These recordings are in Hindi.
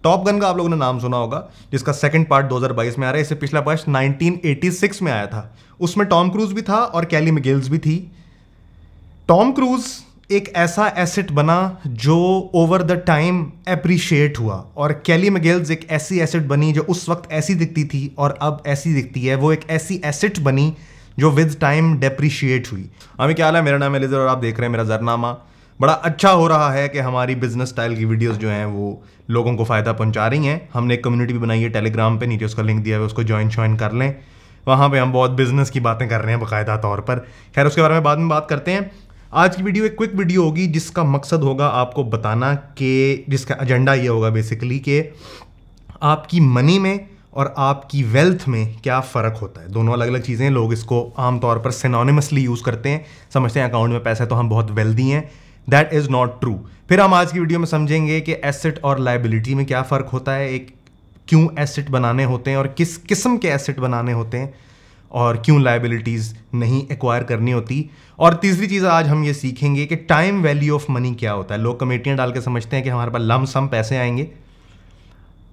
टॉप गन का आप लोगों ने नाम सुना होगा, जिसका सेकंड पार्ट 2022 में आ रहा है। इससे पिछला पार्ट 1986 में आया था। उसमें टॉम क्रूज भी था और कैली मिगेल्स भी थी। टॉम क्रूज एक ऐसा एसेट बना जो ओवर द टाइम एप्रिशिएट हुआ, और कैली मिगेल्स एक ऐसी एसेट बनी जो उस वक्त ऐसी दिखती थी और अब ऐसी दिखती है। वो एक ऐसी एसेट बनी जो विद टाइम डेप्रिशिएट हुई। हमें क्या हाल है, मेरा नाम है लिजर और आप देख रहे हैं मेरा ज़रनामा। बड़ा अच्छा हो रहा है कि हमारी बिजनेस स्टाइल की वीडियोस जो हैं वो लोगों को फ़ायदा पहुंचा रही हैं। हमने एक कम्युनिटी भी बनाई है टेलीग्राम पे, नीचे उसका लिंक दिया हुआ है, उसको ज्वाइन कर लें। वहाँ पे हम बहुत बिजनेस की बातें कर रहे हैं बाकायदा तौर पर। खैर उसके बारे में बाद में बात करते हैं। आज की वीडियो एक क्विक वीडियो होगी जिसका मकसद होगा आपको बताना कि, जिसका एजेंडा ये होगा बेसिकली कि आपकी मनी में और आपकी वेल्थ में क्या फ़र्क होता है। दोनों अलग अलग चीज़ें, लोग इसको आमतौर पर सिनोनिमसली यूज़ करते हैं, समझते हैं अकाउंट में पैसा है तो हम बहुत वेल्दी हैं। That is not true. फिर हम आज की वीडियो में समझेंगे कि एसेट और लायबिलिटी में क्या फ़र्क होता है, एक क्यों एसेट बनाने होते हैं और किस किस्म के एसेट बनाने होते हैं, और क्यों लायबिलिटीज़ नहीं एक्वायर करनी होती। और तीसरी चीज़ आज हम ये सीखेंगे कि टाइम वैल्यू ऑफ मनी क्या होता है। लोग कमेटियाँ डाल के समझते हैं कि हमारे पास लम सम पैसे आएंगे,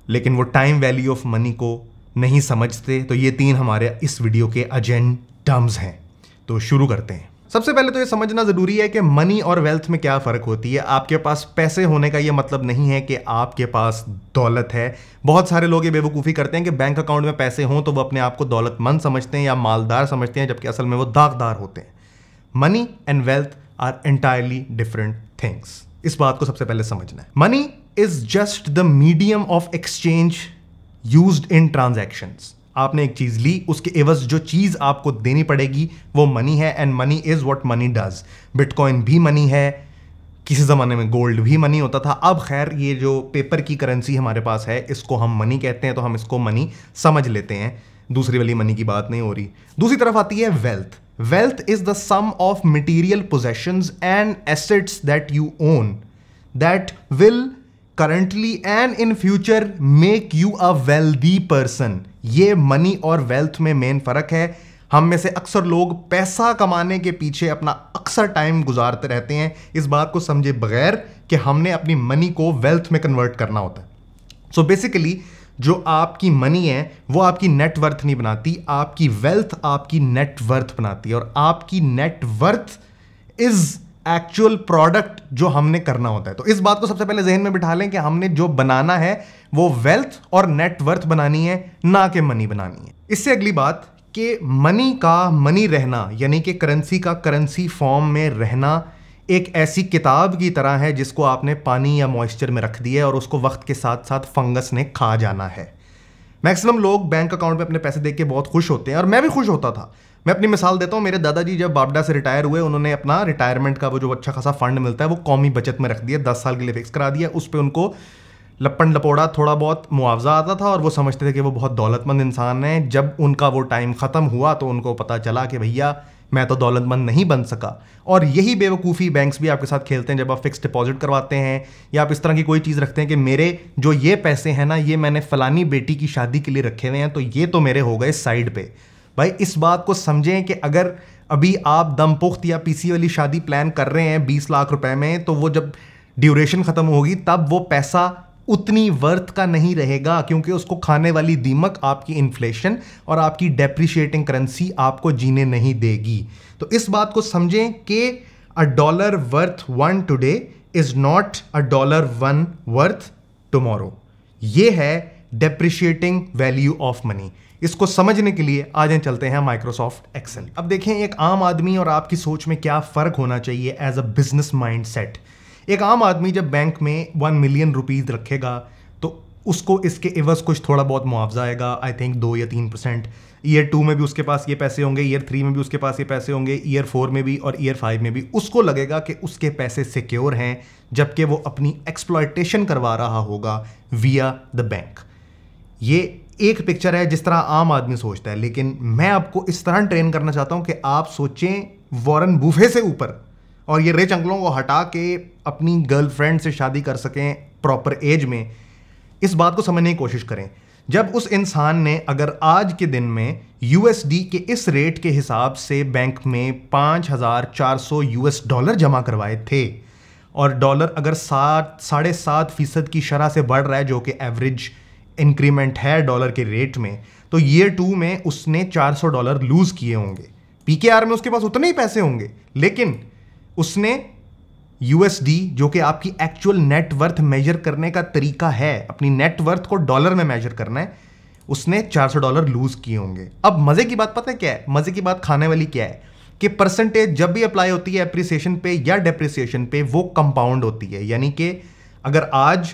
लेकिन वो टाइम वैल्यू ऑफ मनी को नहीं समझते। तो ये तीन हमारे इस वीडियो के एजेंडम्स हैं। तो शुरू करते हैं। सबसे पहले तो ये समझना ज़रूरी है कि मनी और वेल्थ में क्या फ़र्क होती है। आपके पास पैसे होने का ये मतलब नहीं है कि आपके पास दौलत है। बहुत सारे लोग ये बेवकूफ़ी करते हैं कि बैंक अकाउंट में पैसे हों तो वो अपने आप को दौलतमंद समझते हैं या मालदार समझते हैं, जबकि असल में वो दागदार होते हैं। Money and wealth are entirely different things. इस बात को सबसे पहले समझना है। Money is just the medium of exchange used in transactions. आपने एक चीज ली, उसके एवज जो चीज आपको देनी पड़ेगी वो मनी है, and money is what money does. Bitcoin भी मनी है, किसी जमाने में गोल्ड भी मनी होता था। अब खैर ये जो पेपर की करेंसी हमारे पास है इसको हम मनी कहते हैं, तो हम इसको मनी समझ लेते हैं। दूसरी वाली मनी की बात नहीं हो रही। दूसरी तरफ आती है wealth. Wealth is the sum of material possessions and assets that you own that will currently and in future make you a wealthy person. ये मनी और वेल्थ में मेन फर्क है। हम में से अक्सर लोग पैसा कमाने के पीछे अपना अक्सर टाइम गुजारते रहते हैं, इस बात को समझे बगैर कि हमने अपनी मनी को वेल्थ में कन्वर्ट करना होता है। सो बेसिकली जो आपकी मनी है वो आपकी नेट वर्थ नहीं बनाती, आपकी वेल्थ आपकी नेट वर्थ बनाती है। और आपकी net worth is actual product जो हमने करना होता है। तो इस बात को सबसे पहले जहन में बिठा लें कि हमने जो बनाना है वो वेल्थ और नेट वर्थ बनानी है, ना कि मनी बनानी है। इससे अगली बात कि मनी का मनी रहना, यानी कि करेंसी का करेंसी फॉर्म में रहना, एक ऐसी किताब की तरह है जिसको आपने पानी या मॉइस्चर में रख दिया और उसको वक्त के साथ साथ फंगस ने खा जाना है। मैक्सिमम लोग बैंक अकाउंट में अपने पैसे देख के बहुत खुश होते हैं, और मैं भी खुश होता था। मैं अपनी मिसाल देता हूँ। मेरे दादाजी जब बापडा से रिटायर हुए, उन्होंने अपना रिटायरमेंट का वो जो अच्छा खासा फंड मिलता है वो कौमी बचत में रख दिया, 10 साल के लिए फिक्स करा दिया। उस पर उनको लपन लपोड़ा थोड़ा बहुत मुआवजा आता था और वो समझते थे कि वो बहुत दौलतमंद इंसान हैं। जब उनका वो टाइम ख़त्म हुआ तो उनको पता चला कि भैया मैं तो दौलतमंद नहीं बन सका। और यही बेवकूफ़ी बैंक्स भी आपके साथ खेलते हैं। जब आप फिक्स डिपॉजिट करवाते हैं या आप इस तरह की कोई चीज़ रखते हैं कि मेरे जो ये पैसे हैं ना, ये मैंने फलानी बेटी की शादी के लिए रखे हुए हैं, तो ये तो मेरे हो गए साइड पे। भाई इस बात को समझें कि अगर अभी आप दमपुख्त या पीसी वाली शादी प्लान कर रहे हैं 20 लाख रुपए में, तो वो जब ड्यूरेशन ख़त्म होगी तब वो पैसा उतनी वर्थ का नहीं रहेगा, क्योंकि उसको खाने वाली दीमक आपकी इन्फ्लेशन और आपकी डेप्रिशिएटिंग करेंसी आपको जीने नहीं देगी। तो इस बात को समझें कि a dollar worth 1 today is not a dollar 1 worth tomorrow. ये है डेप्रिशिएटिंग वैल्यू ऑफ मनी। इसको समझने के लिए आज चलते हैं माइक्रोसॉफ्ट एक्सेल। अब देखें एक आम आदमी और आपकी सोच में क्या फ़र्क होना चाहिए एज अ बिजनेस माइंडसेट। एक आम आदमी जब बैंक में 1 मिलियन रुपीज़ रखेगा तो उसको इसके एवज कुछ थोड़ा बहुत मुआवजा आएगा, आई थिंक 2 या 3%। ईयर 2 में भी उसके पास ये पैसे होंगे, ईयर 3 में भी उसके पास ये पैसे होंगे, ईयर 4 में भी और ईयर 5 में भी। उसको लगेगा कि उसके पैसे सिक्योर हैं, जबकि वो अपनी एक्सप्लॉयटेशन करवा रहा होगा विया द बैंक। ये एक पिक्चर है जिस तरह आम आदमी सोचता है, लेकिन मैं आपको इस तरह ट्रेन करना चाहता हूं कि आप सोचें वॉरेन बुफे से ऊपर, और ये रिच अंकलों को हटा के अपनी गर्लफ्रेंड से शादी कर सकें प्रॉपर एज में। इस बात को समझने की कोशिश करें। जब उस इंसान ने अगर आज के दिन में यूएसडी के इस रेट के हिसाब से बैंक में $5,400 जमा करवाए थे, और डॉलर अगर 7.5% की शरह से बढ़ रहा है, जो कि एवरेज इंक्रीमेंट है डॉलर के रेट में, तो ईयर 2 में उसने $400 लूज किए होंगे। पीकेआर में उसके पास उतने ही पैसे होंगे, लेकिन उसने यूएसडी, जो कि आपकी एक्चुअल नेटवर्थ मेजर करने का तरीका है, अपनी नेटवर्थ को डॉलर में मेजर करना है, उसने $400 लूज किए होंगे। अब मजे की बात पता है क्या है? मजे की बात खाने वाली क्या है कि परसेंटेज जब भी अप्लाई होती है एप्रिसिएशन पे या डेप्रिसिएशन पे, वो कंपाउंड होती है। यानी कि अगर आज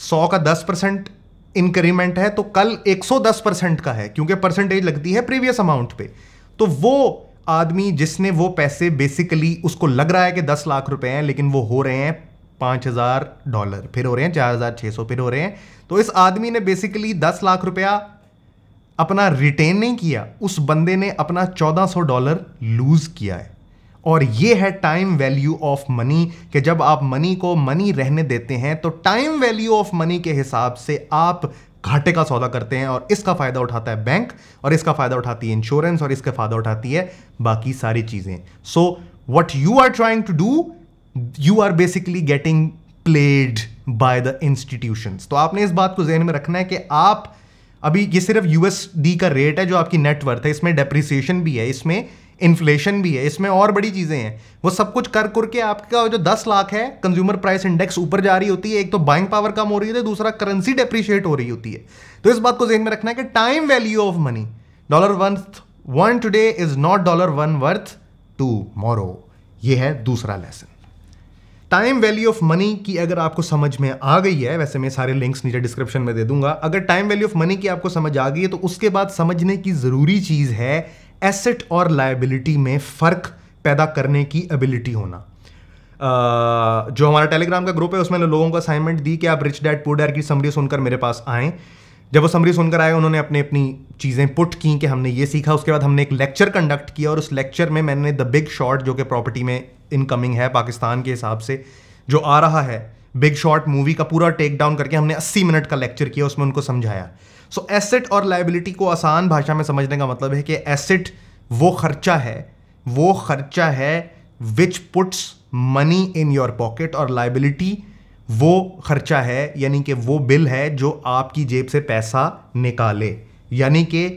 100 का 10% इंक्रीमेंट है तो कल 110% का है, क्योंकि परसेंटेज लगती है प्रीवियस अमाउंट पे। तो वो आदमी जिसने वो पैसे बेसिकली, उसको लग रहा है कि 10 लाख रुपए हैं, लेकिन वो हो रहे हैं $5,000, फिर हो रहे हैं 4,600, फिर हो रहे हैं, तो इस आदमी ने बेसिकली 10 लाख रुपया अपना रिटेन नहीं किया, उस बंदे ने अपना $1,400 लूज किया है। और ये है टाइम वैल्यू ऑफ मनी, कि जब आप मनी को मनी रहने देते हैं तो टाइम वैल्यू ऑफ मनी के हिसाब से आप घाटे का सौदा करते हैं, और इसका फायदा उठाता है बैंक, और इसका फायदा उठाती है इंश्योरेंस, और इसका फायदा उठाती है बाकी सारी चीजें। So what you are trying to do, you are basically getting played by the institutions. तो आपने इस बात को ध्यान में रखना है कि आप अभी, ये सिर्फ यूएसडी का रेट है जो आपकी नेटवर्थ है, इसमें डेप्रिसिएशन भी है, इसमें इन्फ्लेशन भी है, इसमें और बड़ी चीजें हैं, वो सब कुछ कर करके आपका जो 10 लाख है, कंज्यूमर प्राइस इंडेक्स ऊपर जा रही होती है। एक तो बाइंग पावर कम हो रही है, दूसरा करेंसी डेप्रिशिएट हो रही होती है। तो इस बात को ध्यान में रखना है कि time value of money, $1 worth one today is not $1 worth tomorrow. ये है दूसरा lesson. Time value of money की अगर आपको समझ में आ गई है, वैसे मैं सारे लिंक्स नीचे डिस्क्रिप्शन में दे दूंगा, अगर टाइम वैल्यू ऑफ मनी की आपको समझ आ गई है, तो उसके बाद समझने की जरूरी चीज है एसेट और लायबिलिटी में फर्क पैदा करने की एबिलिटी होना। जो हमारा टेलीग्राम का ग्रुप है, उसमें लोगों को असाइनमेंट दी कि आप रिच डैड पुअर डैड की समरी सुनकर मेरे पास आएँ। जब वो समरी सुनकर आए, उन्होंने अपनी चीज़ें पुट की कि हमने ये सीखा। उसके बाद हमने एक लेक्चर कंडक्ट किया, और उस लेक्चर में मैंने द बिग शॉर्ट, जो कि प्रॉपर्टी में इनकमिंग है पाकिस्तान के हिसाब से जो आ रहा है, बिग शॉर्ट मूवी का पूरा टेक डाउन करके हमने 80 मिनट का लेक्चर किया, उसमें उनको समझाया। सो एसेट और लायबिलिटी को आसान भाषा में समझने का मतलब है कि एसेट वो खर्चा है विच puts money in your pocket, और लायबिलिटी वो खर्चा है, यानी कि वो बिल है जो आपकी जेब से पैसा निकाले। यानी कि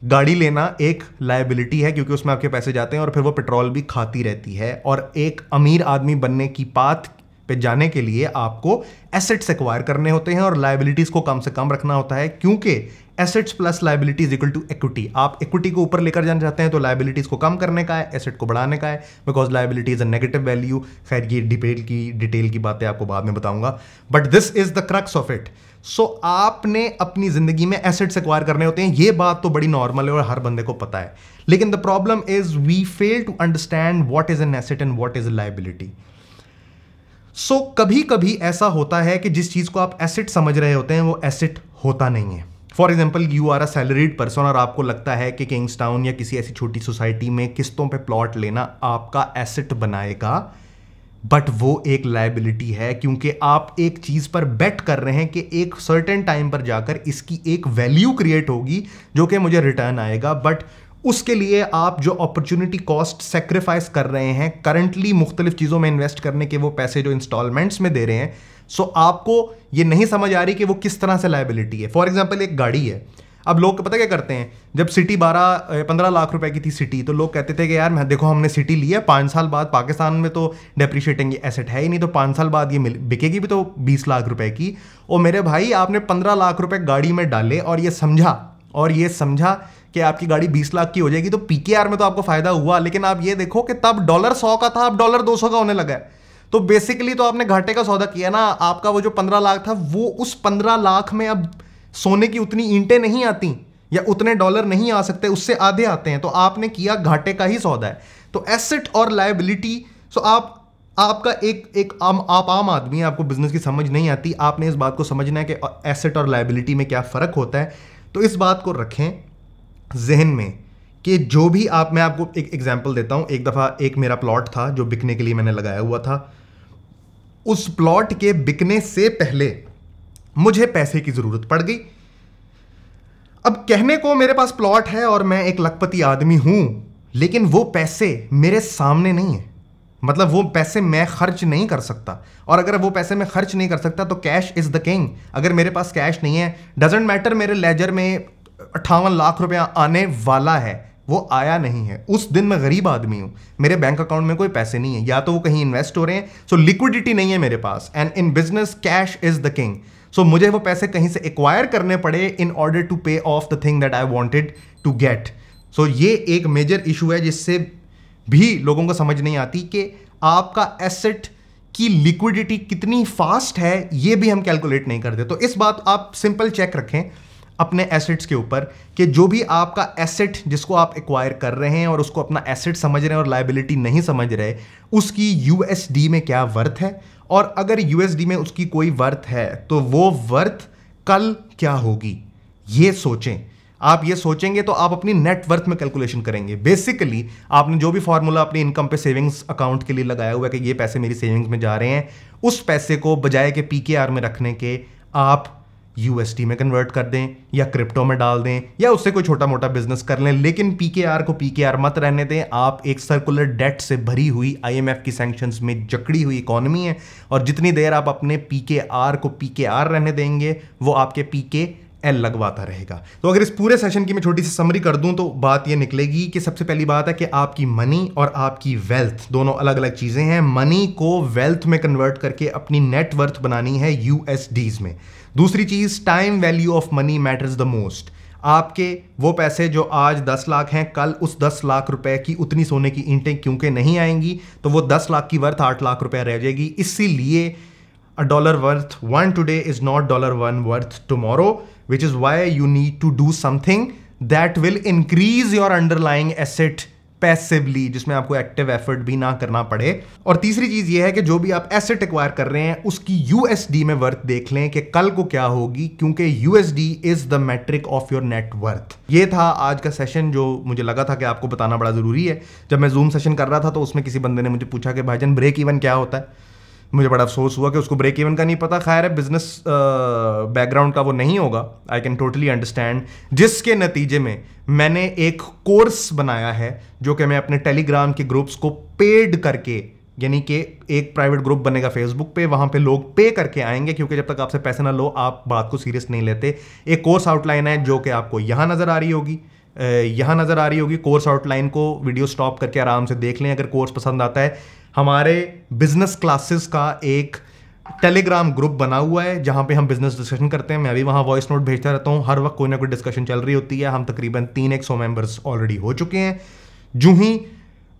गाड़ी लेना एक लायबिलिटी है, क्योंकि उसमें आपके पैसे जाते हैं और फिर वो पेट्रोल भी खाती रहती है। और एक अमीर आदमी बनने की पाथ पे जाने के लिए आपको एसेट्स एक्वायर करने होते हैं और लायबिलिटीज को कम से कम रखना होता है, क्योंकि assets plus liabilities equal to equity. आप इक्विटी को ऊपर लेकर जाना चाहते हैं तो लायबिलिटीज को कम करने का है, एसेट को बढ़ाने का है, because liability is a negative value. खैर ये डिटेल की बातें आपको बाद में बताऊंगा, but this is the crux of it. So आपने अपनी जिंदगी में एसेट्स एक्वायर करने होते हैं, ये बात तो बड़ी नॉर्मल है और हर बंदे को पता है, लेकिन the problem is we fail to understand what is an asset and what is a liability. So कभी कभी ऐसा होता है कि जिस चीज को आप एसेट समझ रहे होते हैं वो एसेट होता नहीं है। For example, you are a salaried person और आपको लगता है कि किंग्सटाउन या किसी ऐसी छोटी सोसाइटी में किस्तों पे प्लॉट लेना आपका एसेट बनाएगा, बट वो एक लायबिलिटी है, क्योंकि आप एक चीज पर बेट कर रहे हैं कि एक सर्टेन टाइम पर जाकर इसकी एक वैल्यू क्रिएट होगी जो कि मुझे रिटर्न आएगा। बट उसके लिए आप जो अपॉर्चुनिटी कॉस्ट सेक्रीफाइस कर रहे हैं करंटली मुख्तलिफ चीज़ों में इन्वेस्ट करने के, वो पैसे जो इंस्टॉलमेंट्स में दे रहे हैं, सो आपको ये नहीं समझ आ रही कि वो किस तरह से लायबिलिटी है। फॉर एग्जाम्पल, एक गाड़ी है। अब लोग पता क्या करते हैं, जब सिटी 15 लाख रुपए की थी सिटी, तो लोग कहते थे कि यार देखो हमने सिटी ली है, 5 साल बाद पाकिस्तान में तो डेप्रिशिएटिंग एसेट है ही नहीं, तो 5 साल बाद ये बिकेगी भी तो 20 लाख रुपए की। और मेरे भाई, आपने 15 लाख रुपए गाड़ी में डाले और ये समझा कि आपकी गाड़ी 20 लाख की हो जाएगी, तो पीकेआर में तो आपको फायदा हुआ, लेकिन आप ये देखो कि तब $100 का था, अब $200 का होने लगा है। तो बेसिकली तो आपने घाटे का सौदा किया ना। आपका वो जो 15 लाख था, वो उस 15 लाख में अब सोने की उतनी ईंटें नहीं आती या उतने डॉलर नहीं आ सकते, उससे आधे आते हैं, तो आपने किया घाटे का ही सौदा है। तो एसेट और लायबिलिटी, सो आपका आप आम आदमी, आपको बिजनेस की समझ नहीं आती, आपने इस बात को समझना है कि एसेट और लायबिलिटी में क्या फर्क होता है। तो इस बात को रखें जहन में कि जो भी मैं आपको एक एग्जांपल देता हूं। एक दफ़ा एक मेरा प्लॉट था जो बिकने के लिए मैंने लगाया हुआ था। उस प्लॉट के बिकने से पहले मुझे पैसे की ज़रूरत पड़ गई। अब कहने को मेरे पास प्लॉट है और मैं एक लखपति आदमी हूं, लेकिन वो पैसे मेरे सामने नहीं है, मतलब वो पैसे मैं खर्च नहीं कर सकता, और अगर वो पैसे मैं खर्च नहीं कर सकता तो कैश इज द किंग। अगर मेरे पास कैश नहीं है, डजेंट मैटर मेरे लेजर में 58 लाख रुपया आने वाला है, वो आया नहीं है, उस दिन मैं गरीब आदमी हूं, मेरे बैंक अकाउंट में कोई पैसे नहीं है, या तो वो कहीं इन्वेस्ट हो रहे हैं, सो लिक्विडिटी नहीं है मेरे पास, and in business cash is the king. So मुझे वो पैसे कहीं से एक्वायर करने पड़े in order to pay off the thing that I wanted to get. So ये एक मेजर इशू है जिससे भी लोगों को समझ नहीं आती कि आपका एसेट की लिक्विडिटी कितनी फास्ट है, ये भी हम कैलकुलेट नहीं करते। तो इस बात आप सिंपल चेक रखें अपने एसेट्स के ऊपर कि जो भी आपका एसेट जिसको आप एक्वायर कर रहे हैं और उसको अपना एसेट समझ रहे हैं और लायबिलिटी नहीं समझ रहे, उसकी यूएसडी में क्या वर्थ है, और अगर यूएसडी में उसकी कोई वर्थ है तो वो वर्थ कल क्या होगी, ये सोचें। आप ये सोचेंगे तो आप अपनी नेट वर्थ में कैलकुलेशन करेंगे। बेसिकली आपने जो भी फॉर्मूला अपनी इनकम पे सेविंग्स अकाउंट के लिए लगाया हुआ है कि ये पैसे मेरी सेविंग्स में जा रहे हैं, उस पैसे को बजाय के पीकेआर में रखने के आप यूएसडी में कन्वर्ट कर दें या क्रिप्टो में डाल दें या उससे कोई छोटा मोटा बिजनेस कर लें, लेकिन पीकेआर को पीकेआर मत रहने दें। आप एक सर्कुलर डेट से भरी हुई आईएमएफ की सैंक्शंस में जकड़ी हुई इकोनॉमी है, और जितनी देर आप अपने पीकेआर को पीकेआर रहने देंगे वो आपके पीकेएल लगवाता रहेगा। तो अगर इस पूरे सेशन की मैं छोटी सी समरी कर दूं तो बात ये निकलेगी कि सबसे पहली बात है कि आपकी मनी और आपकी वेल्थ दोनों अलग अलग चीजें हैं। मनी को वेल्थ में कन्वर्ट करके अपनी नेट वर्थ बनानी है यूएसडीज में। दूसरी चीज, time value of money matters the most. आपके वो पैसे जो आज 10 लाख हैं, कल उस 10 लाख रुपए की उतनी सोने की ईंटें क्योंकि नहीं आएंगी, तो वो 10 लाख की वर्थ 8 लाख रुपए रह जाएगी। इसीलिए a dollar worth one today is not $1 worth tomorrow, which is why you need to do something that will increase your underlying asset passively, जिसमें आपको एक्टिव एफर्ट भी ना करना पड़े। और तीसरी चीज ये है कि जो भी आप एसेट एक्वायर कर रहे हैं उसकी यूएसडी में वर्थ देख लें कि कल को क्या होगी, क्योंकि USD is the metric of your net worth. ये था आज का सेशन जो मुझे लगा था कि आपको बताना बड़ा जरूरी है। जब मैं जूम सेशन कर रहा था तो उसमें किसी बंदे ने मुझे पूछा कि भाईजान ब्रेक इवन क्या होता है। मुझे बड़ा अफसोस हुआ कि उसको ब्रेक इवन का नहीं पता। खैर है, बिजनेस बैकग्राउंड का वो नहीं होगा, आई कैन टोटली अंडरस्टैंड, जिसके नतीजे में मैंने एक कोर्स बनाया है जो कि मैं अपने टेलीग्राम के ग्रुप्स को पेड करके, यानी कि एक प्राइवेट ग्रुप बनेगा फेसबुक पे, वहां पे लोग पे करके आएंगे, क्योंकि जब तक आपसे पैसे ना लो आप बात को सीरियस नहीं लेते। एक कोर्स आउटलाइन है जो कि आपको यहां नजर आ रही होगी, यहां नजर आ रही होगी। कोर्स आउटलाइन को वीडियो स्टॉप करके आराम से देख लें। अगर कोर्स पसंद आता है, हमारे बिजनेस क्लासेस का एक टेलीग्राम ग्रुप बना हुआ है जहां पे हम बिजनेस डिस्कशन करते हैं। मैं भी वहां वॉइस नोट भेजता रहता हूं, हर वक्त कोई ना कोई डिस्कशन चल रही होती है। हम तकरीबन 300 मेंबर्स ऑलरेडी हो चुके हैं। जो ही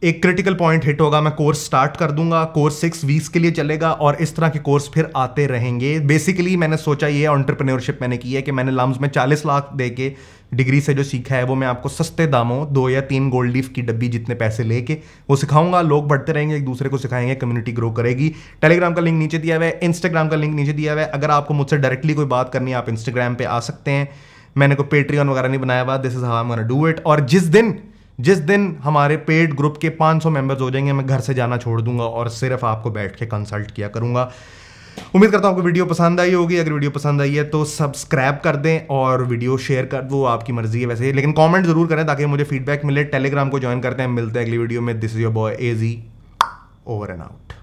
एक क्रिटिकल पॉइंट हिट होगा मैं कोर्स स्टार्ट कर दूंगा। कोर्स 6 वीक्स के लिए चलेगा और इस तरह के कोर्स फिर आते रहेंगे। बेसिकली मैंने सोचा ये एंटरप्रेन्योरशिप मैंने की है कि मैंने लम्स में 40 लाख दे के डिग्री से जो सीखा है वो मैं आपको सस्ते दामों 2 या 3 गोल्ड लीफ की डब्बी जितने पैसे लेके वो सिखाऊंगा। लोग बढ़ते रहेंगे, एक दूसरे को सिखाएंगे, कम्युनिटी ग्रो करेगी। टेलीग्राम का लिंक नीचे दिया हुआ है, इंस्टाग्राम का लिंक नीचे दिया हुआ है। अगर आपको मुझसे डायरेक्टली कोई बात करनी है आप इंस्टाग्राम पे आ सकते हैं। मैंने कोई पेट्रियन वगैरह नहीं बनाया हुआ, this is how I am gonna do it. और जिस दिन हमारे पेड ग्रुप के 500 मेंबर्स हो जाएंगे, मैं घर से जाना छोड़ दूंगा और सिर्फ आपको बैठ के कंसल्ट किया करूंगा। उम्मीद करता हूं आपको वीडियो पसंद आई होगी। अगर वीडियो पसंद आई है तो सब्सक्राइब कर दें और वीडियो शेयर कर दो, आपकी मर्जी है वैसे, लेकिन कमेंट जरूर करें ताकि मुझे फीडबैक मिले। टेलीग्राम को ज्वाइन करते हैं, मिलते हैं अगली वीडियो में। This is your boy AG, over and out.